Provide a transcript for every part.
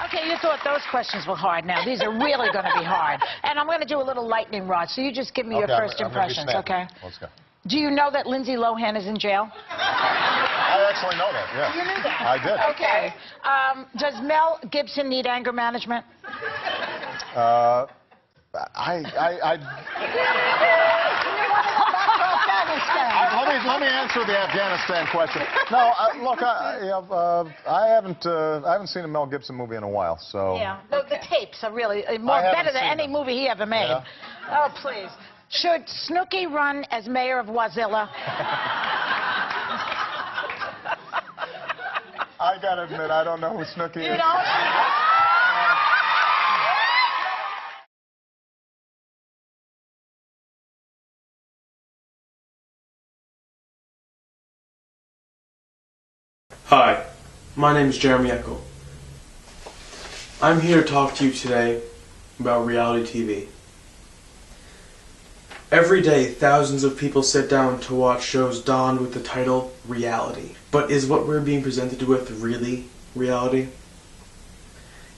Okay, you thought those questions were hard. Now, these are really going to be hard. And I'm going to do a little lightning rod, so you just give me your first impressions, okay? Let's go. Do you know that Lindsay Lohan is in jail? I actually know that, yeah. You knew that? I did. Okay. Does Mel Gibson need anger management? Let me answer the Afghanistan question. No, look, I haven't seen a Mel Gibson movie in a while, so. Yeah, the tapes are really better than any movie he ever made. Yeah. Oh, please. Should Snooki run as mayor of Wazilla? I gotta admit, I don't know who Snooki is. You don't? Hi, my name is Jeremy Eckel. I'm here to talk to you today about reality TV. Every day, thousands of people sit down to watch shows donned with the title reality. But is what we're being presented with really reality?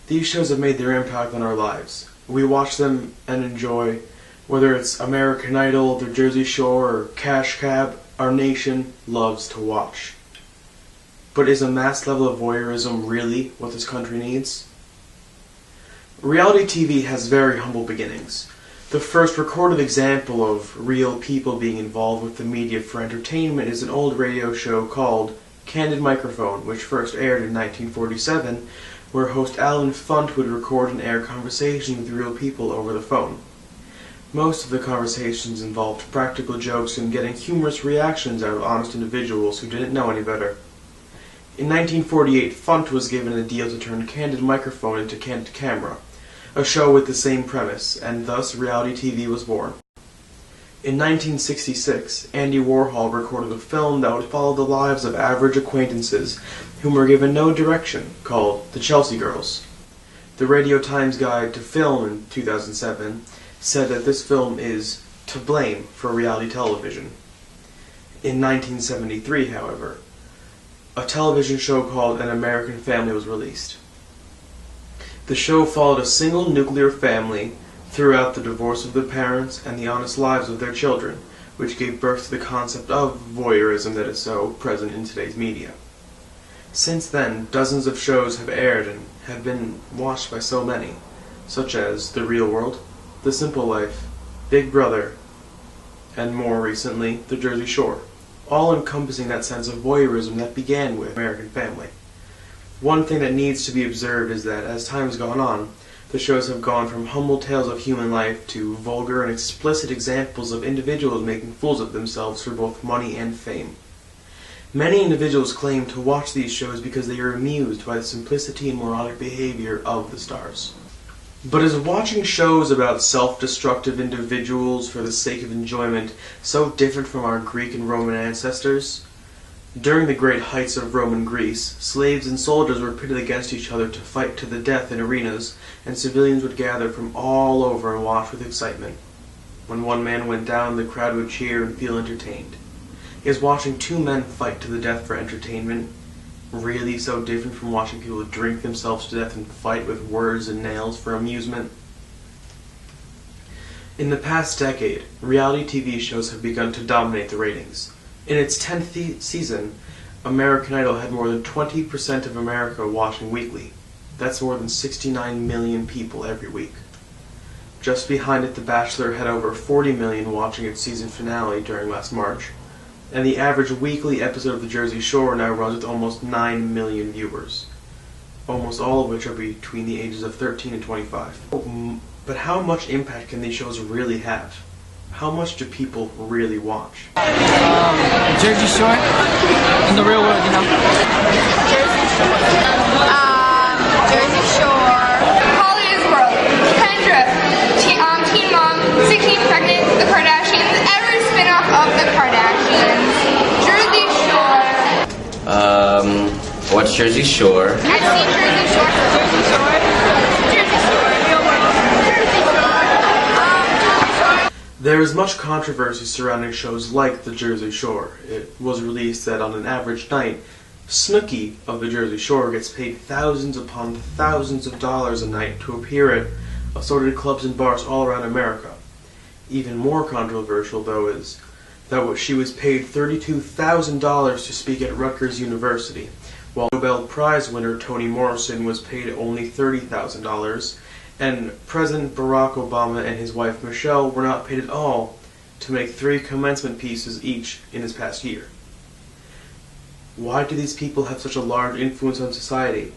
These shows have made their impact on our lives. We watch them and enjoy, whether it's American Idol, The Jersey Shore, or Cash Cab, our nation loves to watch. But is a mass level of voyeurism really what this country needs? Reality TV has very humble beginnings. The first recorded example of real people being involved with the media for entertainment is an old radio show called Candid Microphone, which first aired in 1947, where host Alan Funt would record and air conversations with real people over the phone. Most of the conversations involved practical jokes and getting humorous reactions out of honest individuals who didn't know any better. In 1948, Funt was given a deal to turn Candid Microphone into Candid Camera, a show with the same premise, and thus reality TV was born. In 1966, Andy Warhol recorded a film that would follow the lives of average acquaintances whom were given no direction, called The Chelsea Girls. The Radio Times Guide to Film in 2007 said that this film is to blame for reality television. In 1973, however, a television show called An American Family was released. The show followed a single nuclear family throughout the divorce of the parents and the honest lives of their children, which gave birth to the concept of voyeurism that is so present in today's media. Since then, dozens of shows have aired and have been watched by so many, such as The Real World, The Simple Life, Big Brother, and more recently, The Jersey Shore, all encompassing that sense of voyeurism that began with American Family. One thing that needs to be observed is that, as time has gone on, the shows have gone from humble tales of human life to vulgar and explicit examples of individuals making fools of themselves for both money and fame. Many individuals claim to watch these shows because they are amused by the simplicity and moronic behavior of the stars. But is watching shows about self-destructive individuals for the sake of enjoyment so different from our Greek and Roman ancestors? During the great heights of Roman Greece, slaves and soldiers were pitted against each other to fight to the death in arenas, and civilians would gather from all over and watch with excitement. When one man went down, the crowd would cheer and feel entertained. Is watching two men fight to the death for entertainment really so different from watching people drink themselves to death and fight with words and nails for amusement? In the past decade, reality TV shows have begun to dominate the ratings. In its 10th season, American Idol had more than 20% of America watching weekly. That's more than 69 million people every week. Just behind it, The Bachelor had over 40 million watching its season finale during last March, and the average weekly episode of The Jersey Shore now runs with almost 9 million viewers, almost all of which are between the ages of 13 and 25. But how much impact can these shows really have? How much do people really watch? Jersey Shore and The Real World, you know. Jersey Shore. Jersey Shore. Hollywood's World. Kendra. Teen Mom. 16 Pregnant. The Kardashians. Every spin-off of The Kardashians. Jersey Shore. What's Jersey Shore? I've seen Jersey Shore. Jersey Shore. Jersey Shore. Real World. Jersey Shore. There is much controversy surrounding shows like The Jersey Shore. It was released that on an average night, Snooki of the Jersey Shore gets paid thousands upon thousands of dollars a night to appear at assorted clubs and bars all around America. Even more controversial, though, is that she was paid $32,000 to speak at Rutgers University, while Nobel Prize winner Toni Morrison was paid only $30,000, and President Barack Obama and his wife Michelle were not paid at all to make 3 commencement pieces each in this past year. Why do these people have such a large influence on society?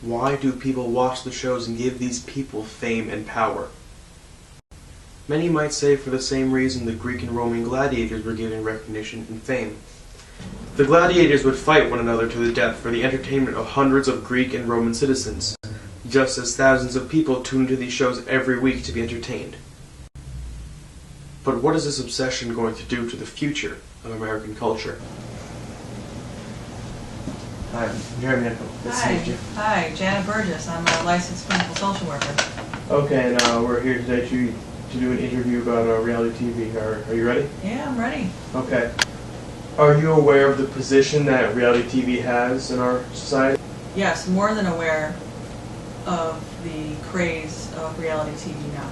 Why do people watch the shows and give these people fame and power? Many might say for the same reason the Greek and Roman gladiators were given recognition and fame. The gladiators would fight one another to the death for the entertainment of hundreds of Greek and Roman citizens, just as thousands of people tune into these shows every week to be entertained. But what is this obsession going to do to the future of American culture? Hi, I'm Jeremy Nickel. Nice to meet you. Hi, Janet Burgess. I'm a licensed clinical social worker. Okay, and we're here today to do an interview about reality TV. Are you ready? Yeah, I'm ready. Okay. Are you aware of the position that reality TV has in our society? Yes, more than aware of the craze of reality TV now.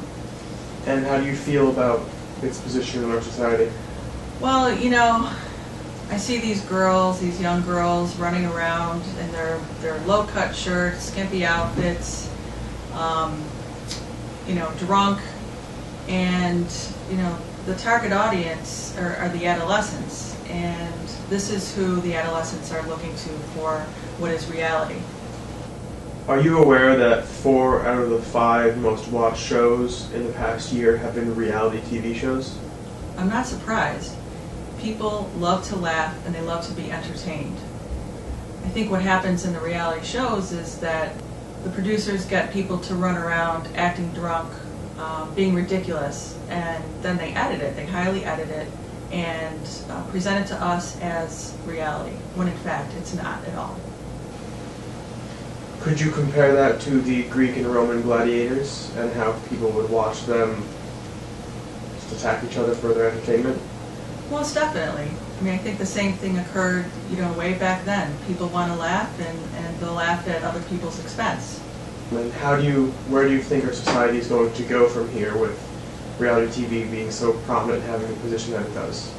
And how do you feel about its position in our society? Well, you know, I see these girls, these young girls running around in their low-cut shirts, skimpy outfits, you know, drunk, and, you know, the target audience are the adolescents, and this is who the adolescents are looking to for what is reality. Are you aware that 4 out of the 5 most watched shows in the past year have been reality TV shows? I'm not surprised. People love to laugh and they love to be entertained. I think what happens in the reality shows is that the producers get people to run around acting drunk, being ridiculous, and then they edit it, they highly edit it, and present it to us as reality, when in fact it's not at all. Could you compare that to the Greek and Roman gladiators and how people would watch them just attack each other for their entertainment? Most definitely. I mean, I think the same thing occurred, you know, way back then. People want to laugh, and they'll laugh at other people's expense. And where do you think our society is going to go from here with reality TV being so prominent and having the position that it does?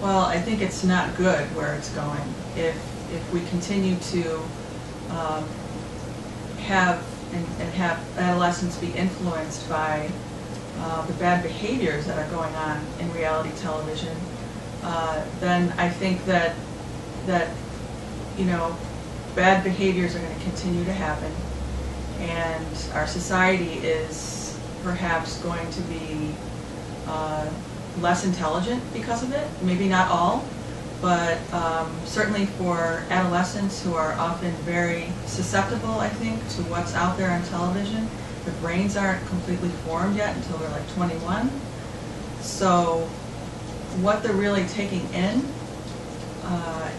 Well, I think it's not good where it's going. If we continue to have adolescents be influenced by the bad behaviors that are going on in reality television, then I think that you know, bad behaviors are going to continue to happen, and our society is perhaps going to be less intelligent because of it. Maybe not all, but certainly for adolescents who are often very susceptible, I think, to what's out there on television. Their brains aren't completely formed yet until they're like 21. So what they're really taking in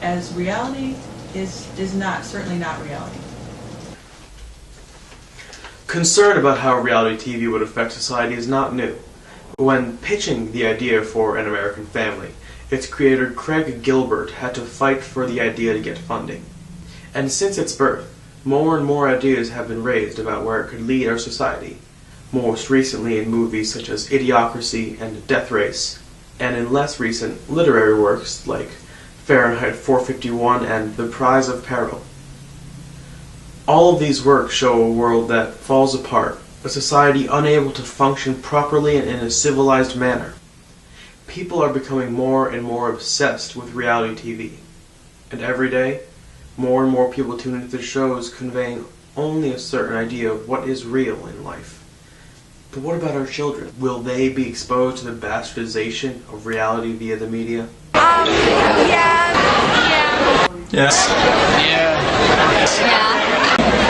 as reality is certainly not reality. Concern about how reality TV would affect society is not new. When pitching the idea for An American Family, its creator Craig Gilbert had to fight for the idea to get funding. And since its birth, more and more ideas have been raised about where it could lead our society, most recently in movies such as Idiocracy and Death Race, and in less recent literary works like Fahrenheit 451 and The Prize of Peril. All of these works show a world that falls apart, a society unable to function properly and in a civilized manner. People are becoming more and more obsessed with reality TV, and every day, more and more people tune into the shows conveying only a certain idea of what is real in life. But what about our children? Will they be exposed to the bastardization of reality via the media? Yeah. Yes.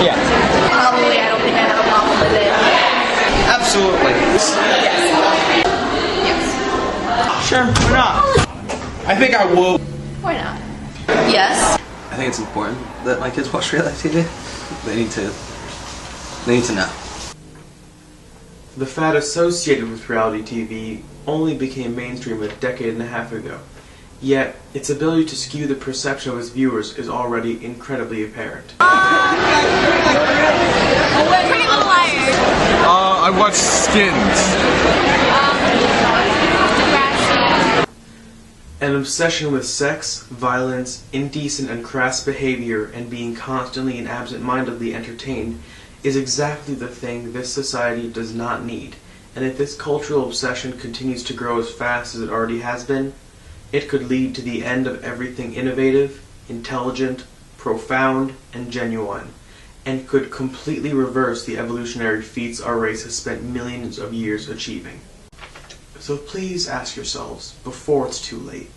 Yeah. Probably. I don't think I have a problem with it. Absolutely. Yes. Sure, why not? I think I will. Why not? Yes. I think it's important that my kids watch reality TV. They need to know. The fad associated with reality TV only became mainstream a decade and a half ago. Yet, its ability to skew the perception of its viewers is already incredibly apparent. Pretty Little Liars. I watched Skins. An obsession with sex, violence, indecent and crass behavior, and being constantly and absent-mindedly entertained is exactly the thing this society does not need. And if this cultural obsession continues to grow as fast as it already has been, it could lead to the end of everything innovative, intelligent, profound, and genuine, and could completely reverse the evolutionary feats our race has spent millions of years achieving. So please ask yourselves, before it's too late,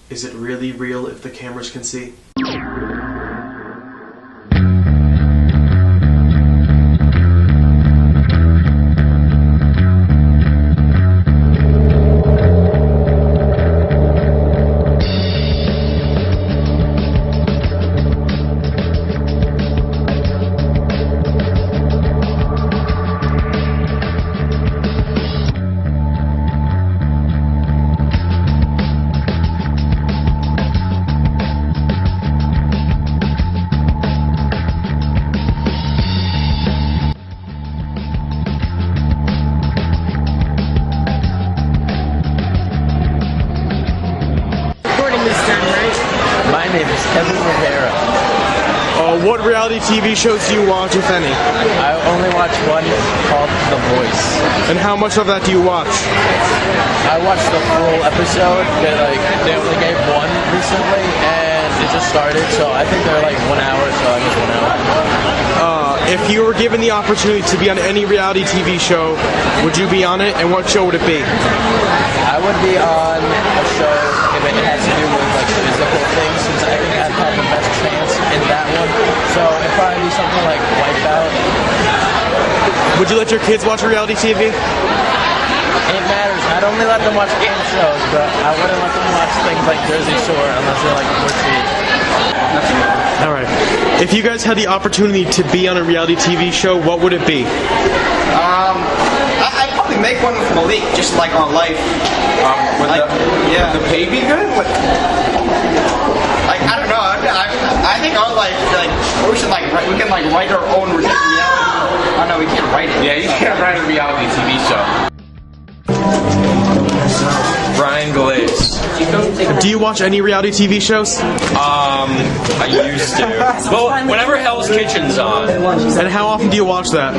is it really real if the cameras can see? My name is Kevin Rivera. What reality TV shows do you watch, if any? I only watch one called The Voice. And how much of that do you watch? I watched the full episode. They only gave one recently, and it just started, so I think they're like 1 hour, so I guess 1 hour. If you were given the opportunity to be on any reality TV show, would you be on it, and what show would it be? I would be on a show if it has to do with like physical things, since I think I'd have the best chance in that one. So it'd probably be something like Wipeout. Would you let your kids watch reality TV? It matters. I'd only let them watch game shows, but I wouldn't let them watch things like Jersey Shore unless they're like mushy. All right. If you guys had the opportunity to be on a reality TV show, what would it be? I'd probably make one with Malik, just like on Life. Would the pay be good? Like, I don't know. I think on Life, like, we should we can write our own reality. Oh no, we can't write it. Yeah, you can't write a reality TV show. Brian Glaze. Do you watch any reality TV shows? I used to. Well, whenever Hell's Kitchen's on. And how often do you watch that?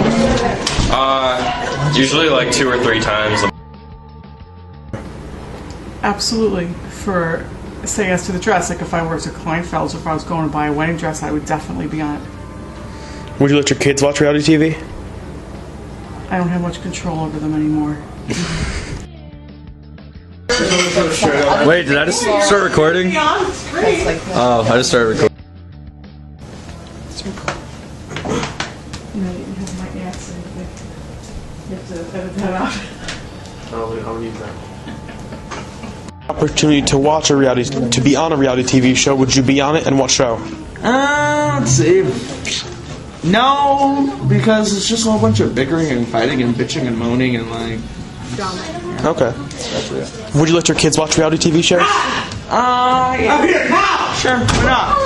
Usually like 2 or 3 times. Absolutely. For say as to the dress, like if I were to Kleinfeld's or if I was going to buy a wedding dress, I would definitely be on it. Would you let your kids watch reality TV? I don't have much control over them anymore. Wait, did I just start recording? Oh, I just started recording. You know, you have my accent. You have to edit that out. I'll leave that. Opportunity to watch a reality, to be on a reality TV show, would you be on it, and what show? Let's see. No, because it's just a whole bunch of bickering and fighting and bitching and moaning and like. Okay. Would you let your kids watch reality TV shows? Yeah. Sure, why not?